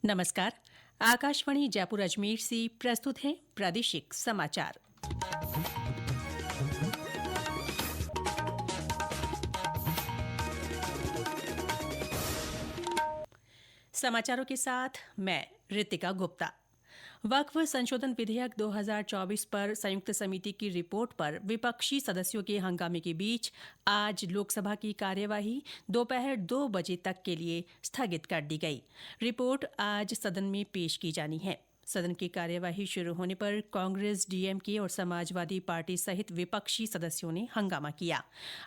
नमस्कार। आकाशवाणी जयपुर अजमेर से प्रस्तुत है प्रादेशिक समाचार। समाचारों के साथ मैं ऋतिका गुप्ता। वक्फ संशोधन विधेयक 2024 पर संयुक्त समिति की रिपोर्ट पर विपक्षी सदस्यों के हंगामे के बीच आज लोकसभा की कार्यवाही दोपहर 2 बजे तक के लिए स्थगित कर दी गई। रिपोर्ट आज सदन में पेश की जानी है। सदन की कार्यवाही शुरू होने पर कांग्रेस, डीएमके और समाजवादी पार्टी सहित विपक्षी सदस्यों ने हंगामा किया।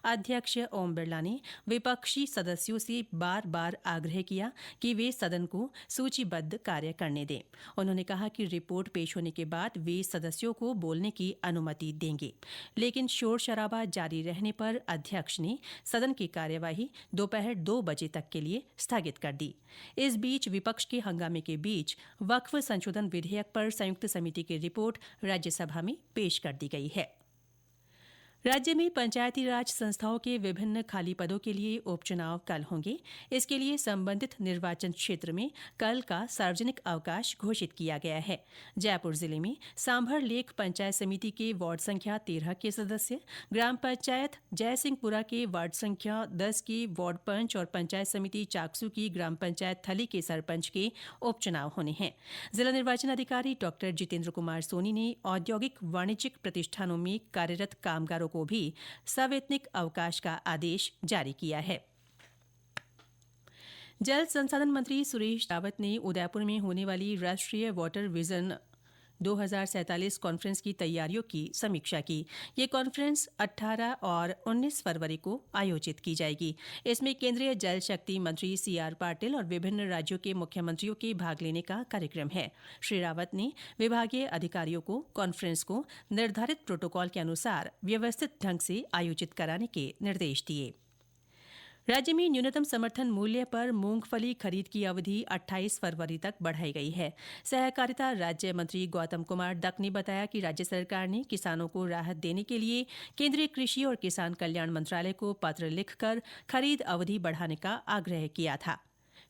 अध्यक्ष ओम बिरला ने विपक्षी सदस्यों से बार बार आग्रह किया कि वे सदन को सूचीबद्ध कार्य करने दें। उन्होंने कहा कि रिपोर्ट पेश होने के बाद वे सदस्यों को बोलने की अनुमति देंगे, लेकिन शोर शराबा जारी रहने पर अध्यक्ष ने सदन की कार्यवाही दोपहर 2 बजे तक के लिए स्थगित कर दी। इस बीच विपक्ष के हंगामे के बीच वक्फ संशोधन विधेयक पर संयुक्त समिति की रिपोर्ट राज्यसभा में पेश कर दी गई है। राज्य में पंचायती राज संस्थाओं के विभिन्न खाली पदों के लिए उपचुनाव कल होंगे। इसके लिए संबंधित निर्वाचन क्षेत्र में कल का सार्वजनिक अवकाश घोषित किया गया है। जयपुर जिले में सांभर लेक पंचायत समिति के वार्ड संख्या 13 के सदस्य, ग्राम पंचायत जयसिंहपुरा के वार्ड संख्या 10 के वार्ड पंच और पंचायत समिति चाकसू की ग्राम पंचायत थली के सरपंच के उपचुनाव होने हैं। जिला निर्वाचन अधिकारी डॉ जितेंद्र कुमार सोनी ने औद्योगिक वाणिज्यिक प्रतिष्ठानों में कार्यरत कामगारों को भी सवैतनिक अवकाश का आदेश जारी किया है। जल संसाधन मंत्री सुरेश रावत ने उदयपुर में होने वाली राष्ट्रीय वाटर विजन 2047 कॉन्फ्रेंस की तैयारियों की समीक्षा की। ये कॉन्फ्रेंस 18 और 19 फरवरी को आयोजित की जाएगी। इसमें केंद्रीय जल शक्ति मंत्री सीआर पाटिल और विभिन्न राज्यों के मुख्यमंत्रियों के भाग लेने का कार्यक्रम है। श्री रावत ने विभागीय अधिकारियों को कॉन्फ्रेंस को निर्धारित प्रोटोकॉल के अनुसार व्यवस्थित ढंग से आयोजित कराने के निर्देश दिए। राज्य में न्यूनतम समर्थन मूल्य पर मूंगफली खरीद की अवधि 28 फरवरी तक बढ़ाई गई है। सहकारिता राज्य मंत्री गौतम कुमार डक ने बताया कि राज्य सरकार ने किसानों को राहत देने के लिए केंद्रीय कृषि और किसान कल्याण मंत्रालय को पत्र लिखकर खरीद अवधि बढ़ाने का आग्रह किया था।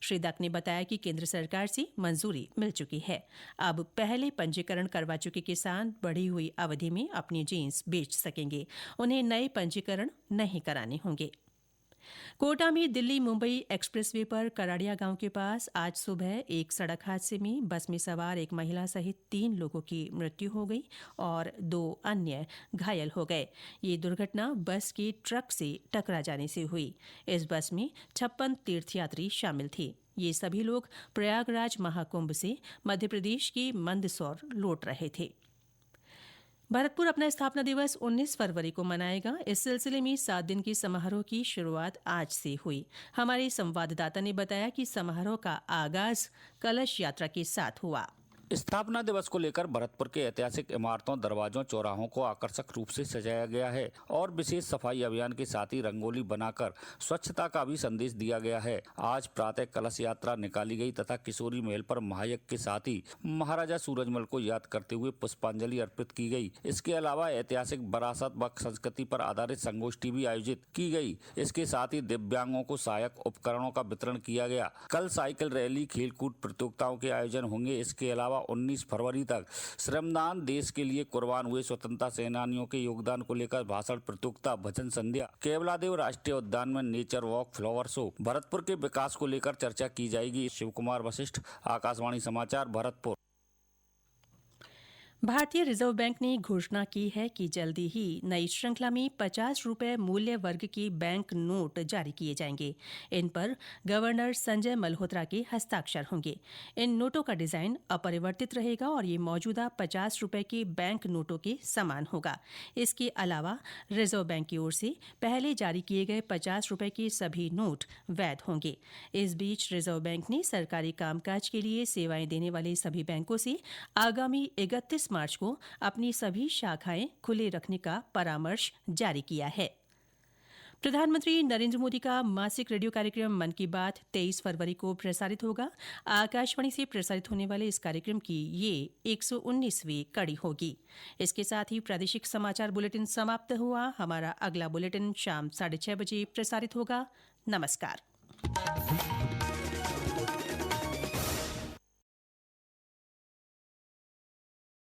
श्री डक ने बताया कि केंद्र सरकार से मंजूरी मिल चुकी है। अब पहले पंजीकरण करवा चुके किसान बढ़ी हुई अवधि में अपनी जींस बेच सकेंगे। उन्हें नए पंजीकरण नहीं कराने होंगे। कोटा में दिल्ली मुंबई एक्सप्रेसवे पर कराड़िया गांव के पास आज सुबह एक सड़क हादसे में बस में सवार एक महिला सहित 3 लोगों की मृत्यु हो गई और 2 अन्य घायल हो गए। ये दुर्घटना बस के ट्रक से टकरा जाने से हुई। इस बस में 56 तीर्थयात्री शामिल थे। ये सभी लोग प्रयागराज महाकुंभ से मध्य प्रदेश के मंदसौर लौट रहे थे। भरतपुर अपना स्थापना दिवस 19 फरवरी को मनाएगा। इस सिलसिले में 7 दिन के समारोह की शुरुआत आज से हुई। हमारे संवाददाता ने बताया कि समारोह का आगाज कलश यात्रा के साथ हुआ। स्थापना दिवस को लेकर भरतपुर के ऐतिहासिक इमारतों, दरवाजों, चौराहों को आकर्षक रूप से सजाया गया है और विशेष सफाई अभियान के साथ ही रंगोली बनाकर स्वच्छता का भी संदेश दिया गया है। आज प्रातः कलश यात्रा निकाली गई तथा किशोरी महल पर महायज्ञ के साथ ही महाराजा सूरजमल को याद करते हुए पुष्पांजलि अर्पित की गई। इसके अलावा ऐतिहासिक विरासत व संस्कृति पर आधारित संगोष्ठी भी आयोजित की गई। इसके साथ ही दिव्यांगों को सहायक उपकरणों का वितरण किया गया। कल साइकिल रैली, खेलकूद प्रतियोगिताओं के आयोजन होंगे। इसके अलावा 19 फरवरी तक श्रमदान, देश के लिए कुर्बान हुए स्वतंत्रता सेनानियों के योगदान को लेकर भाषण प्रतियोगिता, भजन संध्या, केवलादेव राष्ट्रीय उद्यान में nature walk, flower show, Bharatpur के विकास को लेकर चर्चा की जाएगी। शिव कुमार वशिष्ठ, आकाशवाणी समाचार, भरतपुर। भारतीय रिजर्व बैंक ने घोषणा की है कि जल्दी ही नई श्रृंखला में 50 रुपये मूल्य वर्ग के बैंक नोट जारी किए जाएंगे। इन पर गवर्नर संजय मल्होत्रा के हस्ताक्षर होंगे। इन नोटों का डिजाइन अपरिवर्तित रहेगा और ये मौजूदा 50 रुपये के बैंक नोटों के समान होगा। इसके अलावा रिजर्व बैंक की ओर से पहले जारी किए गए 50 रुपये के सभी नोट वैध होंगे। इस बीच रिजर्व बैंक ने सरकारी कामकाज के लिए सेवाएं देने वाले सभी बैंकों से आगामी 31 मार्च को अपनी सभी शाखाएं खुले रखने का परामर्श जारी किया है। प्रधानमंत्री नरेंद्र मोदी का मासिक रेडियो कार्यक्रम मन की बात 23 फरवरी को प्रसारित होगा। आकाशवाणी से प्रसारित होने वाले इस कार्यक्रम की ये 119वीं कड़ी होगी। इसके साथ ही प्रादेशिक समाचार बुलेटिन समाप्त हुआ। हमारा अगला बुलेटिन शाम 6:30 बजे प्रसारित होगा। नमस्कार।